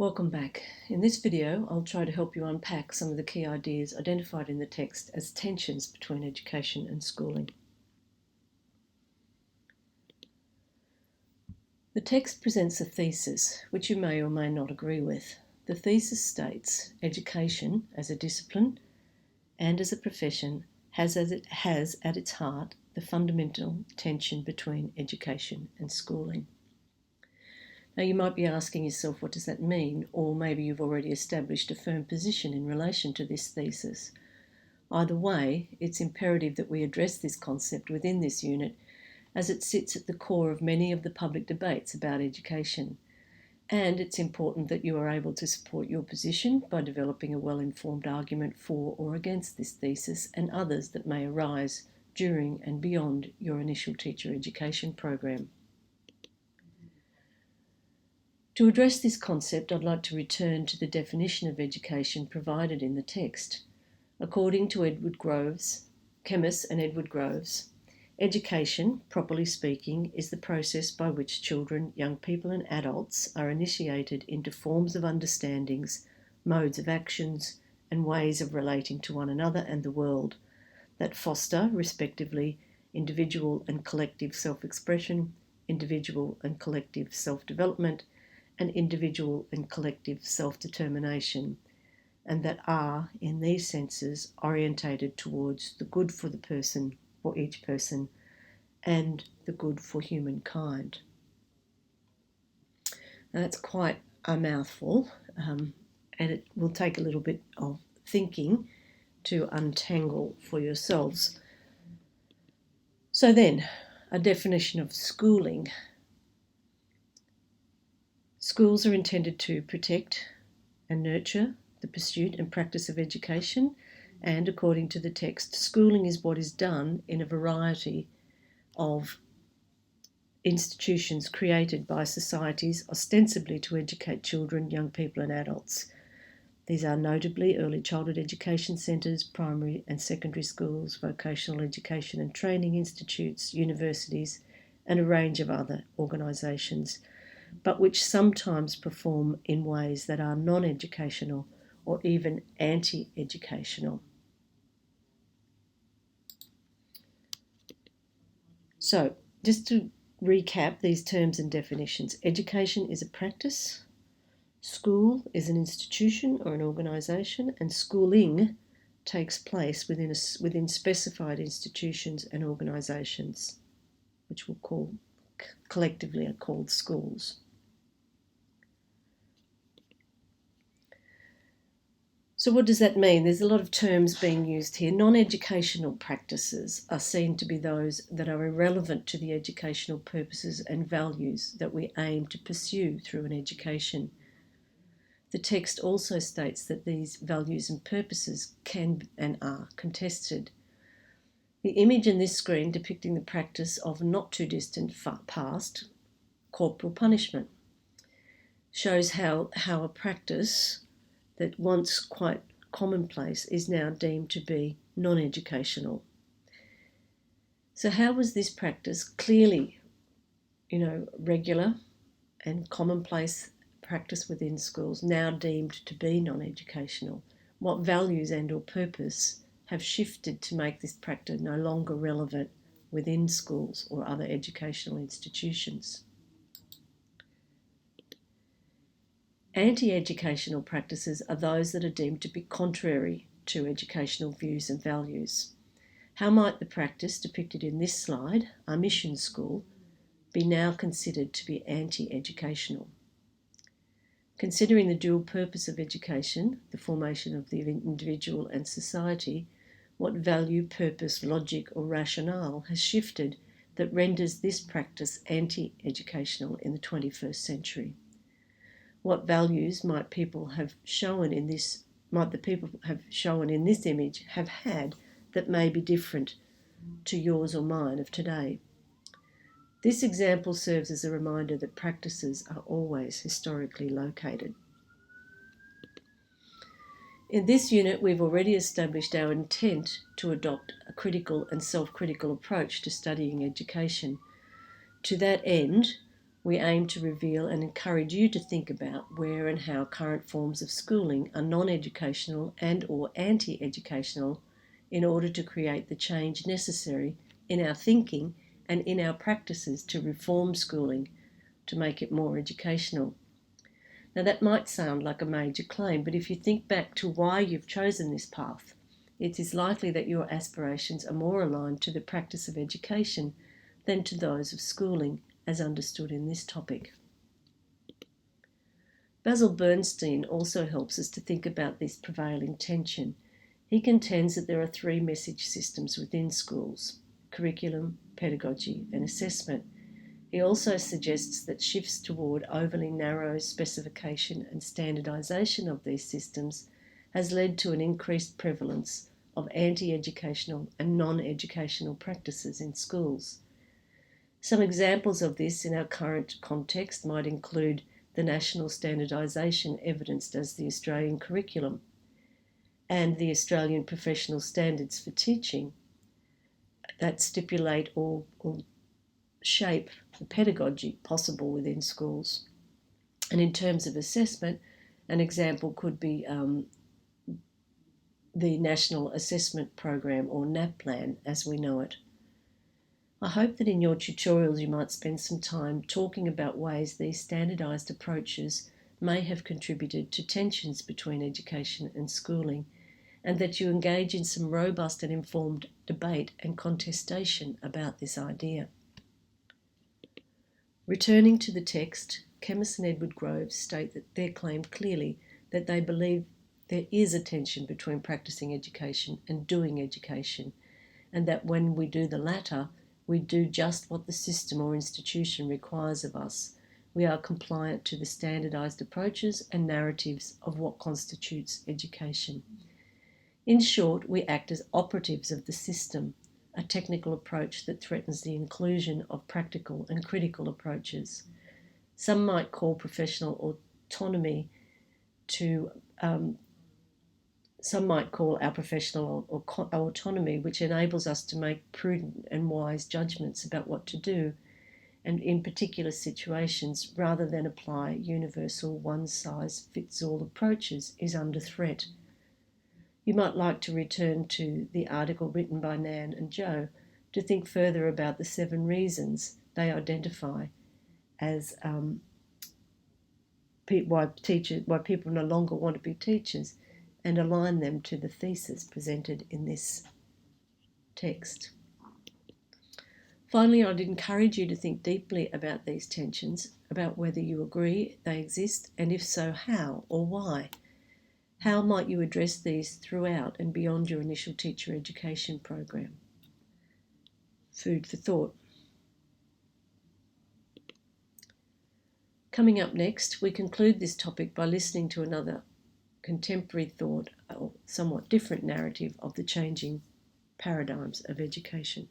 Welcome back. In this video, I'll try to help you unpack some of the key ideas identified in the text as tensions between education and schooling. The text presents a thesis, which you may or may not agree with. The thesis states, education as a discipline and as a profession has at its heart the fundamental tension between education and schooling. Now you might be asking yourself, what does that mean? Or maybe you've already established a firm position in relation to this thesis. Either way, it's imperative that we address this concept within this unit, as it sits at the core of many of the public debates about education. And it's important that you are able to support your position by developing a well-informed argument for or against this thesis and others that may arise during and beyond your initial teacher education program. To address this concept, I'd like to return to the definition of education provided in the text. According to chemist Edward Groves, education, properly speaking, is the process by which children, young people and adults are initiated into forms of understandings, modes of actions, and ways of relating to one another and the world that foster, respectively, individual and collective self-expression, individual and collective self-development, and individual and collective self-determination, and that are, in these senses, orientated towards the good for the person, for each person, and the good for humankind. Now that's quite a mouthful, and it will take a little bit of thinking to untangle for yourselves. So then, a definition of schooling. Schools are intended to protect and nurture the pursuit and practice of education, and according to the text, schooling is what is done in a variety of institutions created by societies ostensibly to educate children, young people and adults. These are notably early childhood education centres, primary and secondary schools, vocational education and training institutes, universities and a range of other organisations, but which sometimes perform in ways that are non-educational or even anti-educational. So, just to recap these terms and definitions, education is a practice, school is an institution or an organisation, and schooling takes place within specified institutions and organisations, which we'll call collectively are called schools. So what does that mean? There's a lot of terms being used here. Non-educational practices are seen to be those that are irrelevant to the educational purposes and values that we aim to pursue through an education. The text also states that these values and purposes can and are contested. The image in this screen depicting the practice of not too distant past, corporal punishment, shows how a practice that once quite commonplace is now deemed to be non-educational. So how was this practice clearly, regular and commonplace practice within schools now deemed to be non-educational? What values and or purpose have shifted to make this practice no longer relevant within schools or other educational institutions? Anti-educational practices are those that are deemed to be contrary to educational views and values. How might the practice depicted in this slide, our mission school, be now considered to be anti-educational? Considering the dual purpose of education, the formation of the individual and society, what value, purpose, logic or rationale has shifted that renders this practice anti-educational in the 21st century? What values might the people have shown in this image have had that may be different to yours or mine of today? This example serves as a reminder that practices are always historically located. In this unit, we've already established our intent to adopt a critical and self-critical approach to studying education. To that end, we aim to reveal and encourage you to think about where and how current forms of schooling are non-educational and or anti-educational in order to create the change necessary in our thinking and in our practices to reform schooling to make it more educational. Now that might sound like a major claim, but if you think back to why you've chosen this path, it is likely that your aspirations are more aligned to the practice of education than to those of schooling, as understood in this topic. Basil Bernstein also helps us to think about this prevailing tension. He contends that there are three message systems within schools: curriculum, pedagogy, and assessment. He also suggests that shifts toward overly narrow specification and standardisation of these systems has led to an increased prevalence of anti-educational and non-educational practices in schools. Some examples of this in our current context might include the national standardisation evidenced as the Australian curriculum and the Australian professional standards for teaching that stipulate or shape the pedagogy possible within schools. And in terms of assessment, an example could be the National Assessment Program, or NAPLAN as we know it. I hope that in your tutorials you might spend some time talking about ways these standardised approaches may have contributed to tensions between education and schooling, and that you engage in some robust and informed debate and contestation about this idea. Returning to the text, Kemmis and Edward Groves state that their claim clearly that they believe there is a tension between practicing education and doing education, and that when we do the latter, we do just what the system or institution requires of us. We are compliant to the standardised approaches and narratives of what constitutes education. In short, we act as operatives of the system, a technical approach that threatens the inclusion of practical and critical approaches. Some might call professional autonomy some might call our professional autonomy, which enables us to make prudent and wise judgments about what to do, and in particular situations, rather than apply universal one-size-fits-all approaches, is under threat. You might like to return to the article written by Nan and Joe to think further about the 7 reasons they identify as why people no longer want to be teachers, and align them to the thesis presented in this text. Finally, I'd encourage you to think deeply about these tensions, about whether you agree they exist, and if so, how or why. How might you address these throughout and beyond your initial teacher education program? Food for thought. Coming up next, we conclude this topic by listening to another contemporary thought, or somewhat different narrative of the changing paradigms of education.